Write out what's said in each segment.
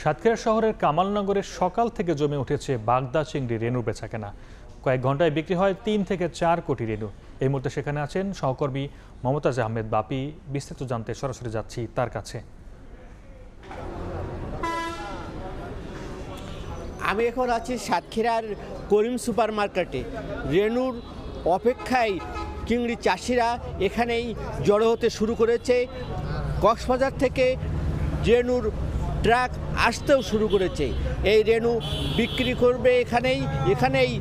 সাতক্ষীরা শহরের কামালনগরের সকাল থেকে জমে উঠেছে বাগদা চিংড়ি রেণু বেচাকেনা। কয়েক ঘন্টায় বিক্রি হয় ৩ থেকে ৪ কোটি রেণু। এই মুহূর্তে সেখানে আছেন সহকর্মী মমতাজ আহমেদ বাপি। বিস্তারিত জানতে সরাসরি যাচ্ছি তার কাছে। আমি এখন আছি সাতক্ষীরার করিম সুপার মার্কেটে। রেণুর অপেক্ষায় চিংড়ি চাষিরা এখানেই জড়ো হতে শুরু করেছে। কক্সবাজার থেকে রেণুর ট্রাক আসতেও শুরু করেছে। এই রেণু বিক্রি করবে এখানেই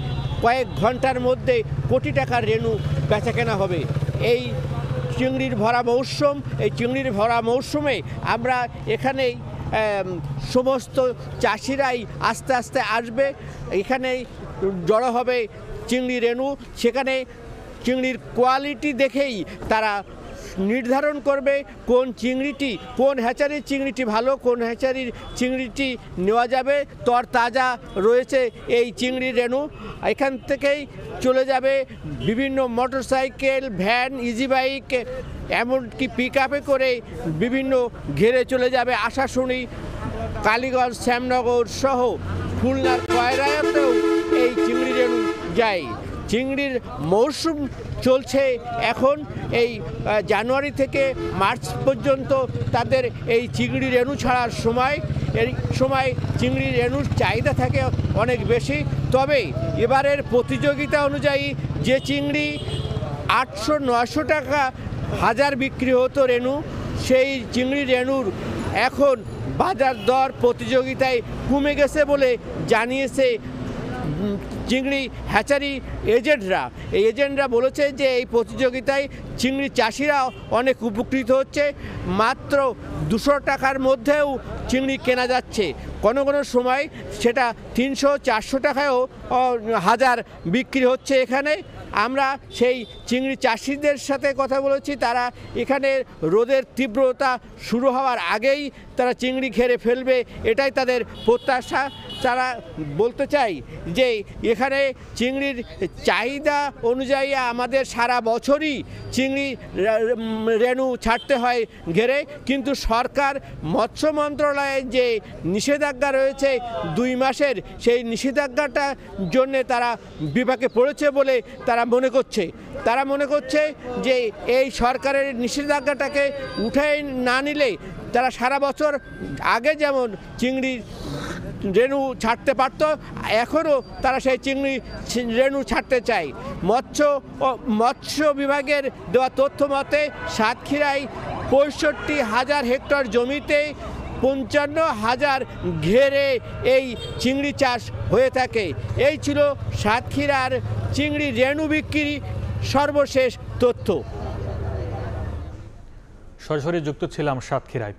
কয়েক ঘন্টার মধ্যে কোটি টাকার রেণু বেচাকেনা হবে। এই চিংড়ির ভরা মৌসুম, এই চিংড়ির ভরা মৌসুমে আমরা এখানেই সমস্ত চাষিরাই আস্তে আস্তে আসবে, এখানেই জড়ো হবে চিংড়ি রেণু। সেখানে চিংড়ির কোয়ালিটি দেখেই তারা নির্ধারণ করবে কোন চিংড়িটি, কোন হ্যাচারির চিংড়িটি ভালো, কোন হ্যাচারির চিংড়িটি নেওয়া যাবে। তরতাজা রয়েছে এই চিংড়ি রেণু। এখান থেকেই চলে যাবে বিভিন্ন মোটরসাইকেল, ভ্যান, ইজি বাইক, এমনকি পিক আপে করে বিভিন্ন ঘেরে চলে যাবে আশাশুনি, কালীগঞ্জ, শ্যামনগর সহ খুলনার কয়রাতেও এই চিংড়ি রেণু যায়। চিংড়ির মৌসুম চলছে এখন। এই জানুয়ারি থেকে মার্চ পর্যন্ত তাদের এই চিংড়ি রেণু ছাড়ার সময়। এই সময় চিংড়ি রেণুর চাহিদা থাকে অনেক বেশি। তবে এবারের প্রতিযোগিতা অনুযায়ী যে চিংড়ি 800-900 টাকা হাজার বিক্রি হতো রেণু, সেই চিংড়ি রেণুর এখন বাজার দর প্রতিযোগিতায় কমে গেছে বলে জানিয়েছে চিংড়ি হ্যাচারি এজেন্টরা। এই এজেন্টরা বলেছে যে এই প্রতিযোগিতায় চিংড়ি চাষিরা অনেক উপকৃত হচ্ছে। মাত্র 200 টাকার মধ্যেও চিংড়ি কেনা যাচ্ছে। কোনো কোনো সময় সেটা 300-400 টাকায়ও হাজার বিক্রি হচ্ছে এখানে। আমরা সেই চিংড়ি চাষিদের সাথে কথা বলেছি। তারা এখানে রোদের তীব্রতা শুরু হওয়ার আগেই তারা চিংড়ি ঘেরে ফেলবে, এটাই তাদের প্রত্যাশা। তারা বলতে চাই যে এখানে চিংড়ির চাহিদা অনুযায়ী আমাদের সারা বছরই চিংড়ি রেণু ছাড়তে হয় ঘেরে, কিন্তু সরকার মৎস্য মন্ত্রণালয়ের যে নিষেধাজ্ঞা রয়েছে 2 মাসের, সেই নিষেধাজ্ঞাটার জন্যে তারা বিপাকে পড়েছে বলে তারা মনে করছে যে এই সরকারের নিষেধাজ্ঞাটাকে উঠে না নিলে তারা সারা বছর আগে যেমন চিংড়ি রেণু ছাড়তে পারত, এখনও তারা সেই চিংড়ি রেণু ছাড়তে চায়। মৎস্য বিভাগের দেওয়া তথ্য মতে সাতক্ষীরায় 65,000 হেক্টর জমিতে 55,000 ঘেরে এই চিংড়ি চাষ হয়ে থাকে। এই ছিল সাতক্ষীরার চিংড়ি রেণু বিক্রি সর্বশেষ তথ্য। সরাসরি যুক্ত ছিলাম সাতক্ষীরায়।